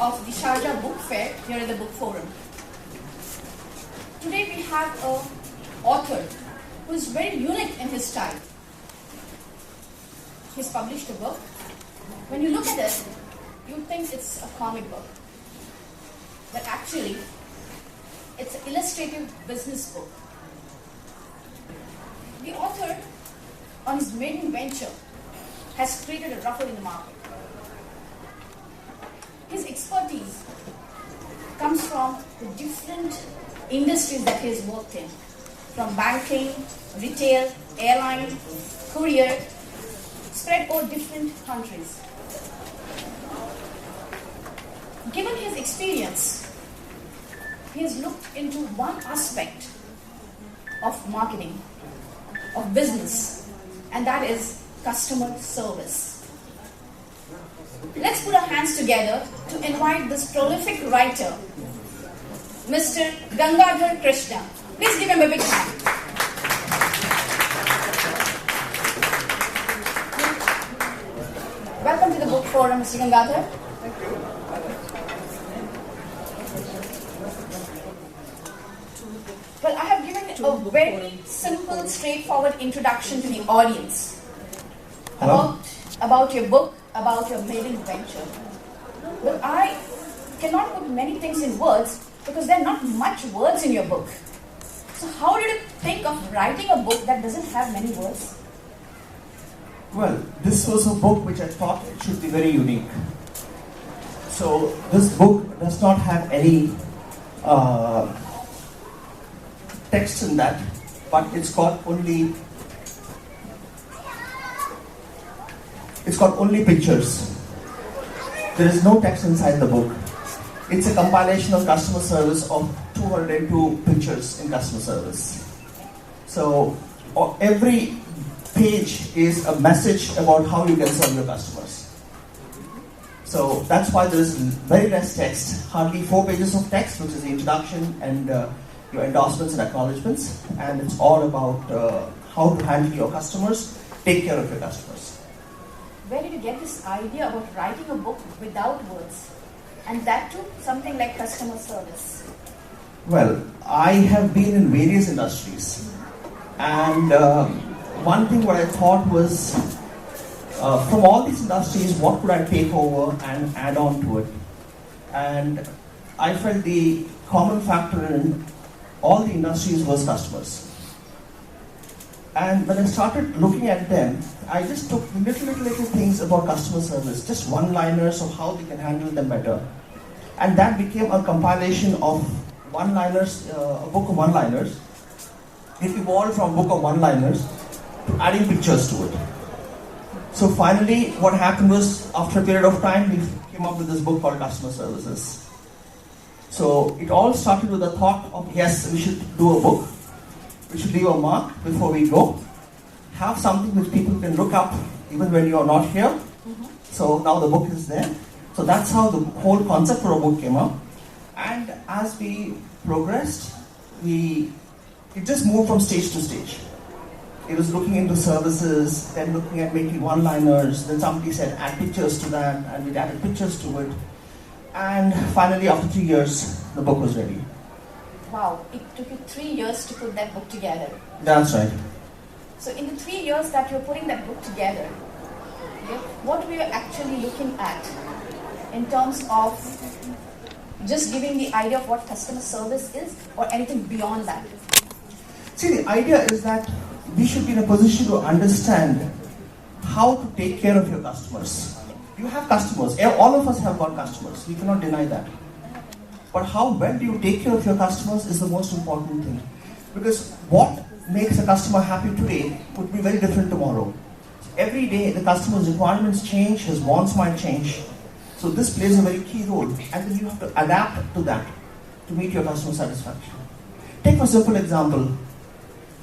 of the Sharjah Book Fair here at the Book Forum. Today we have an author who is very unique in his style. He's published a book. When you look at it, you think it's a comic book. But actually, it's an illustrative business book. The author, on his maiden venture, has created a ruffle in the market. His expertise comes from the different industries that he has worked in, from banking, retail, airline, courier, spread over different countries. Given his experience, he has looked into one aspect of marketing, of business, and that is customer service. Let's put our hands together to invite this prolific writer, Mr. Gangadhar Krishna. Please give him a big hand. Welcome to the Book Forum, Mr. Gangadhar. Thank you. Well, I have given a very simple, straightforward introduction to the audience about your book, about your maiden venture. But I cannot put many things in words because there are not much words in your book. So how did you think of writing a book that doesn't have many words? Well, this was a book which I thought it should be very unique. So this book does not have any text in that, but it's got only pictures. There is no text inside the book. It's a compilation of customer service of 202 pictures in customer service. So every page is a message about how you can serve your customers. So that's why there is very less text, hardly 4 pages of text, which is the introduction and your endorsements and acknowledgements, and it's all about how to handle your customers, take care of your customers. Where did you get this idea about writing a book without words? And that too, something like customer service? Well, I have been in various industries, and one thing what I thought was, from all these industries, what could I take over and add on to it? And I felt the common factor in all the industries was customers. And when I started looking at them, I just took little things about customer service, just one-liners of how they can handle them better. And that became a compilation of one-liners, a book of one-liners. It evolved from a book of one-liners to adding pictures to it. So finally, what happened was, after a period of time, we came up with this book called Customer Services. So it all started with the thought of, yes, we should do a book. We should leave a mark before we go. Have something which people can look up even when you are not here. So now the book is there. So that's how the whole concept for a book came up. And as we progressed, it just moved from stage to stage. It was looking into services, then looking at making one-liners, then somebody said add pictures to that, and we added pictures to it. And finally, after 3 years, the book was ready. Wow, it took you 3 years to put that book together. That's right. So in the 3 years that you're putting that book together, what were you actually looking at in terms of just giving the idea of what customer service is, or anything beyond that? See, the idea is that we should be in a position to understand how to take care of your customers. You have customers. All of us have got customers. We cannot deny that. But how well do you take care of your customers is the most important thing. Because what makes a customer happy today would be very different tomorrow. Every day the customer's requirements change, his wants might change. So this plays a very key role. And then you have to adapt to that to meet your customer satisfaction. Take a simple example.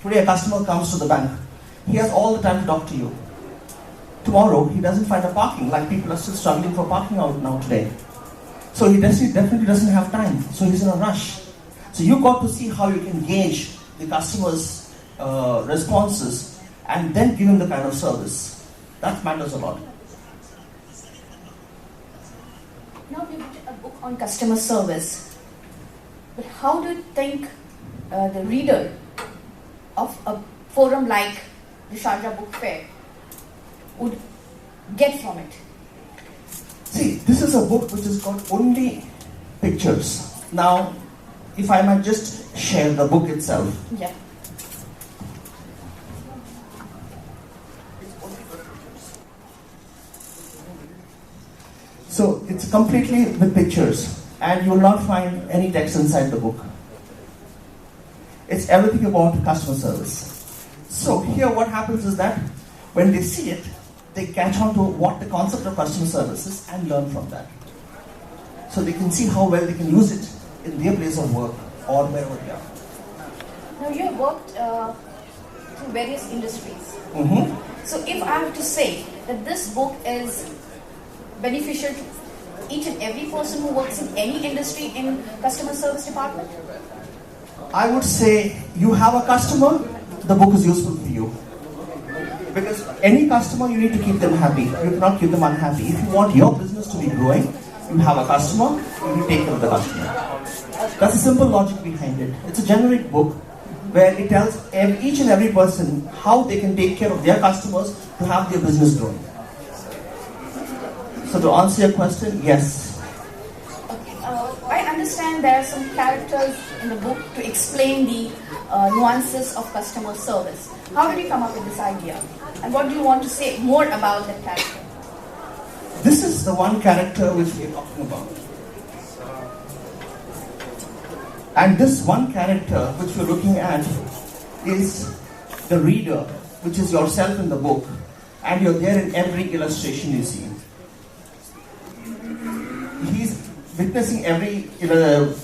Today a customer comes to the bank. He has all the time to talk to you. Tomorrow he doesn't find a parking, like people are still struggling for parking out now today. So he definitely doesn't have time. So he's in a rush. So you got to see how you can gauge the customer's responses and then give him the kind of service. That matters a lot. Now we're book on customer service, but how do you think the reader of a forum like the Sharjah Book Fair would get from it? See, this is a book which has got only pictures. Now, if I might just share the book itself. Yeah. So it's completely with pictures, and you will not find any text inside the book. It's everything about customer service. So here what happens is that when they see it, they catch on to what the concept of customer service is and learn from that. So they can see how well they can use it in their place of work or wherever they are. Now you have worked through various industries. Mm-hmm. So if I have to say that this book is beneficial to each and every person who works in any industry in customer service department? I would say you have a customer, the book is useful for you. Because any customer, you need to keep them happy. You cannot keep them unhappy. If you want your business to be growing, you have a customer, you need to take care of the customer. That's the simple logic behind it. It's a generic book where it tells each and every person how they can take care of their customers to have their business growing. So to answer your question, yes. Okay. I understand there are some characters in the book to explain the nuances of customer service. How did you come up with this idea? And what do you want to say more about that character? This is the one character which we are talking about. And this one character which we're looking at is the reader, which is yourself in the book. And you're there in every illustration you see. He's witnessing every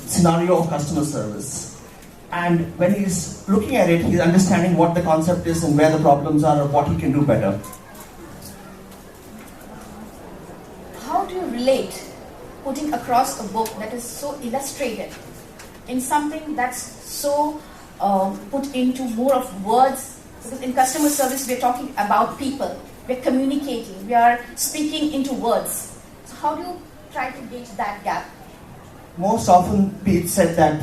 scenario of customer service. And when he's looking at it, he's understanding what the concept is and where the problems are or what he can do better. How do you relate putting across a book that is so illustrated in something that's so put into more of words? Because in customer service, we're talking about people, we're communicating, we are speaking into words. So how do you try to gauge that gap? Most often, it's said that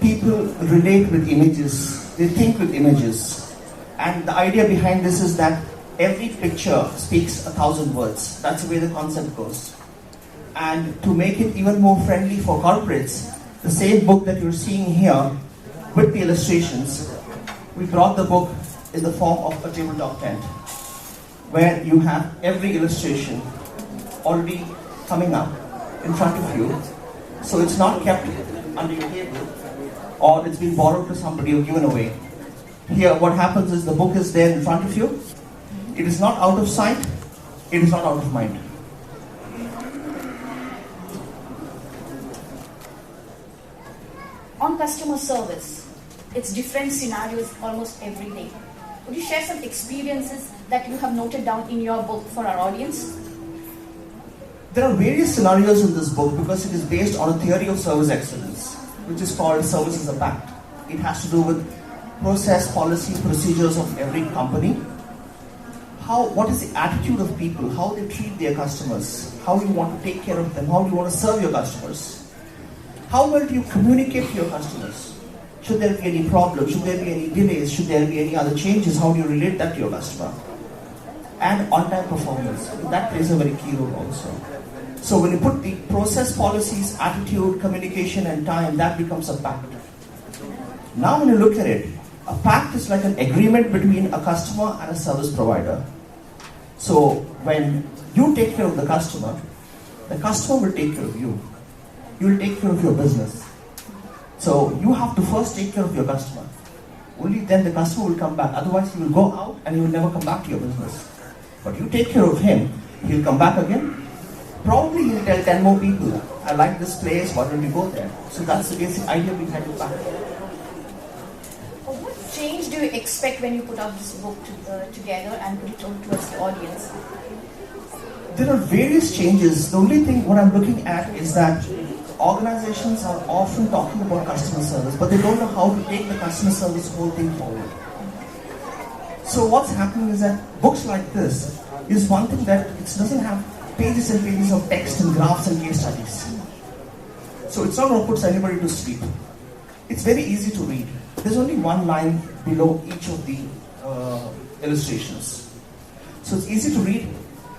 people relate with images, they think with images. And the idea behind this is that every picture speaks 1,000 words. That's the way the concept goes. And to make it even more friendly for corporates, the same book that you're seeing here with the illustrations, we brought the book in the form of a tabletop tent, where you have every illustration already coming up in front of you. So it's not kept under your table, or it's been borrowed to somebody or given away. Here, what happens is the book is there in front of you. It is not out of sight. It is not out of mind. On customer service, it's different scenarios almost every day. Would you share some experiences that you have noted down in your book for our audience? There are various scenarios in this book because it is based on a theory of service excellence, which is called Service as a Pact. It has to do with process, policy, procedures of every company. What is the attitude of people, how they treat their customers, how you want to take care of them, how you want to serve your customers. How well do you communicate to your customers? Should there be any problems, should there be any delays, should there be any other changes, how do you relate that to your customer? And on-time performance, that plays a very key role also. So when you put the process, policies, attitude, communication and time, that becomes a pact. Now when you look at it, a pact is like an agreement between a customer and a service provider. So when you take care of the customer will take care of you. You will take care of your business. So you have to first take care of your customer. Only then the customer will come back. Otherwise he will go out and he will never come back to your business. But you take care of him, he'll come back again. Probably he'll tell 10 more people, I like this place, why don't you go there? So that's the basic idea behind the pact. What change do you expect when you put out this book together and put it towards the audience? There are various changes. The only thing what I'm looking at is that organizations are often talking about customer service, but they don't know how to take the customer service whole thing forward. So what's happening is that books like this is one thing that it doesn't have pages and pages of text and graphs and case studies. So it's not going to put anybody to sleep. It's very easy to read. There's only one line below each of the illustrations. So it's easy to read,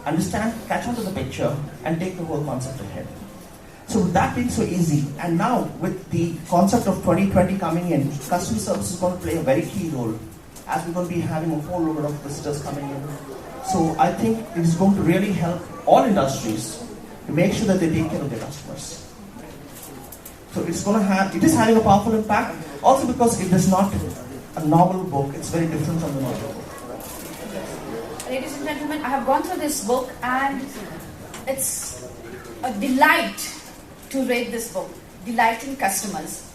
understand, catch on to the picture, and take the whole concept ahead. So with that being so easy, and now with the concept of 2020 coming in, customer service is going to play a very key role, as we're going to be having a whole load of visitors coming in. So I think it is going to really help all industries to make sure that they take care of their customers. So it is having a powerful impact, also because it is not a novel book, it's very different from the novel book. Ladies and gentlemen, I have gone through this book and it's a delight to read this book, delighting customers.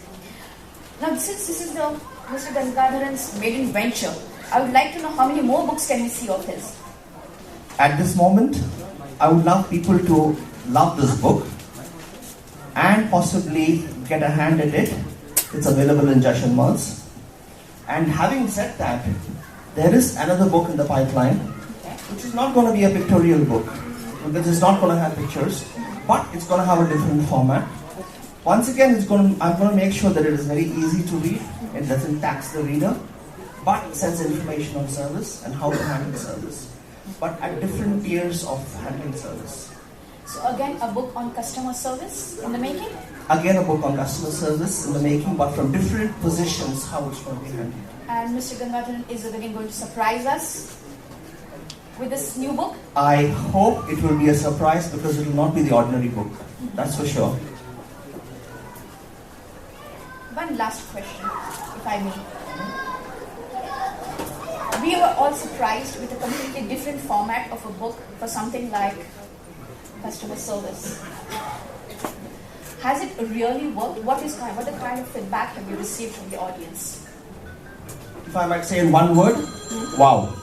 Now, since this is Mr. Gangadharan's maiden venture, I would like to know how many more books can we see of his? At this moment, I would love people to love this book and possibly get a hand at it. It's available in Jashan Malls. And having said that, there is another book in the pipeline, which is not going to be a pictorial book, because it's not going to have pictures, but it's going to have a different format. Once again, I'm going to make sure that it is very easy to read. It doesn't tax the reader, but it sends information on service and how to handle service, but at different tiers of handling service. So again, a book on customer service in the making? Again, a book on customer service in the making, but from different positions, how it's going to be handled. And Mr. Gangadharan is again going to surprise us with this new book? I hope it will be a surprise, because it will not be the ordinary book. That's for sure. One last question, if I may. We were all surprised with a completely different format of a book for something like customer service. Has it really worked? What kind of feedback have you received from the audience? If I might say in one word, wow.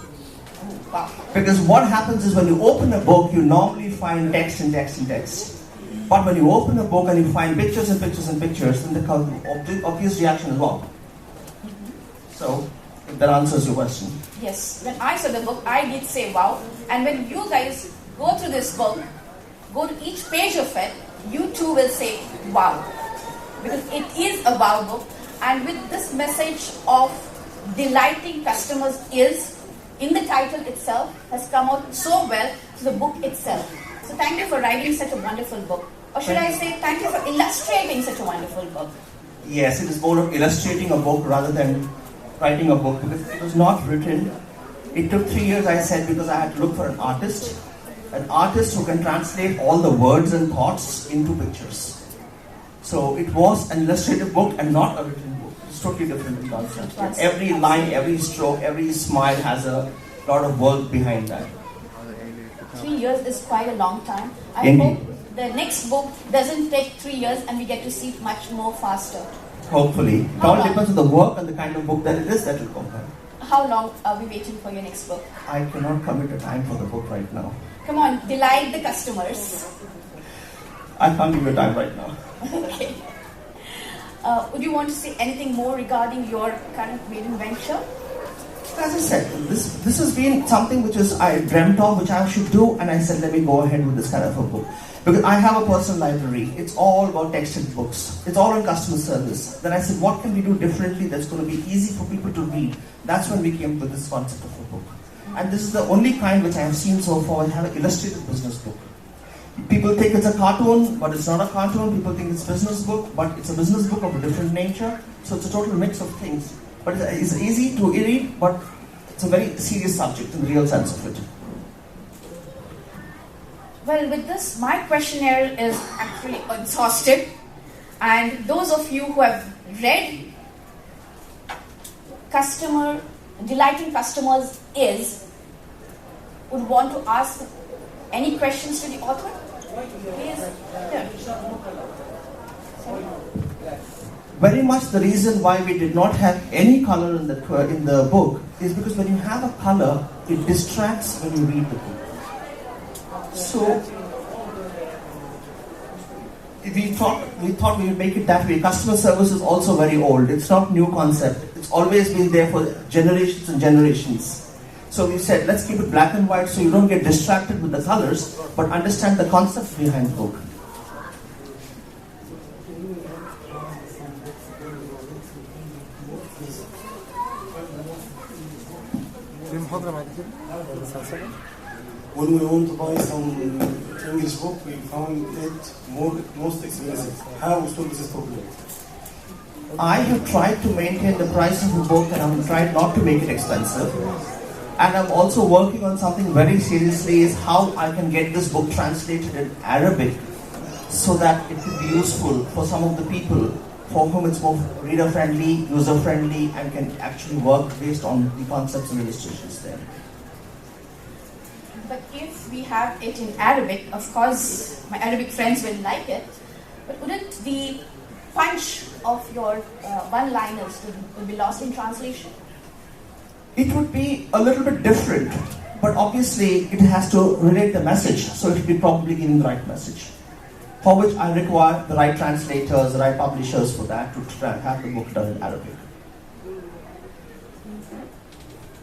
Wow. Because what happens is when you open a book, you normally find text and text and text. But when you open a book and you find pictures and pictures and pictures, then the obvious reaction is wow. So, if that answers your question. Yes. When I saw the book, I did say wow. And when you guys go through this book, go to each page of it, you too will say wow. Because it is a wow book. And with this message of delighting customers is in the title itself has come out so well to the book itself. So thank you for writing such a wonderful book. Or should I say thank you for illustrating such a wonderful book. Yes, it is more of illustrating a book rather than writing a book, because it was not written. It took 3 years, I said, because I had to look for an artist who can translate all the words and thoughts into pictures. So it was an illustrative book and not a written book. It's totally different in concept. Every line, every stroke, every smile has a lot of work behind that. 3 years is quite a long time. I Indeed. hope the next book doesn't take 3 years and we get to see it much more faster. Hopefully. It all depends on the work and the kind of book that it is that will come back. How long are we waiting for your next book? I cannot commit a time for the book right now. Come on, delight the customers. I can't give you a time right now. Okay. Would you want to say anything more regarding your current maiden venture? As I said, this has been something which I dreamt of, which I should do, and I said, let me go ahead with this kind of a book. Because I have a personal library. It's all about texted books. It's all on customer service. Then I said, what can we do differently that's going to be easy for people to read? That's when we came to this concept of a book. And this is the only kind which I have seen so far. I have an illustrated business book. People think it's a cartoon, but it's not a cartoon. People think it's a business book, but it's a business book of a different nature. So it's a total mix of things. But it's easy to read, but it's a very serious subject in the real sense of it. Well, with this, my questionnaire is actually exhausted. And those of you who have read Delighting Customers would want to ask any questions to the author? Please. Here. Sorry. Very much the reason why we did not have any color in the book is because when you have a color, it distracts when you read the book. So we thought we would make it that way. Customer service is also very old. It's not new concept. It's always been there for generations and generations. So we said, let's keep it black and white so you don't get distracted with the colors, but understand the concept behind the book. When we want to buy some English book, we found it most expensive. How we solve this problem? I have tried to maintain the price of the book and I've tried not to make it expensive. And I'm also working on something very seriously, is how I can get this book translated in Arabic so that it could be useful for some of the people for whom it's more reader-friendly, user-friendly, and can actually work based on the concepts and illustrations there. But if we have it in Arabic, of course, my Arabic friends will like it. But wouldn't the punch of your one-liners will be lost in translation? It would be a little bit different, but obviously it has to relate the message, so it will be probably giving the right message. For which I require the right translators, the right publishers for that, to try and have the book done in Arabic.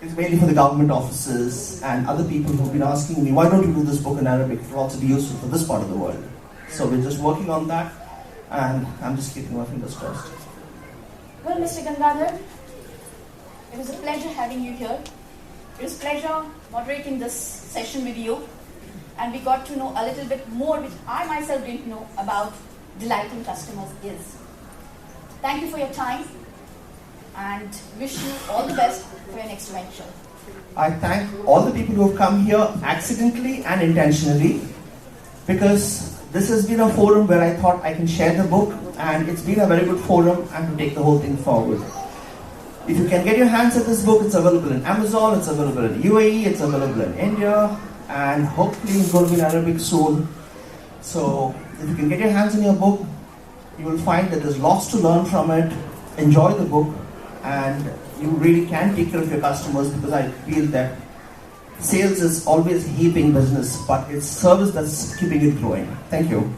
It's mainly for the government offices and other people who've been asking me, why don't you do this book in Arabic? It will also be useful for this part of the world. So we're just working on that, and I'm just keeping my fingers crossed. Well, Mr. Gangadhar, it was a pleasure having you here. It was a pleasure moderating this session with you. And we got to know a little bit more, which I myself didn't know, about delighting customers is. Thank you for your time and wish you all the best for your next venture. I thank all the people who have come here accidentally and intentionally, because this has been a forum where I thought I can share the book, and it's been a very good forum and to take the whole thing forward. If you can get your hands at this book, it's available in Amazon, it's available in UAE, it's available in India, and hopefully it's going to be in Arabic soon. So if you can get your hands on your book, you will find that there's lots to learn from it. Enjoy the book, and you really can take care of your customers, because I feel that sales is always heaping business, but it's service that's keeping it growing. Thank you.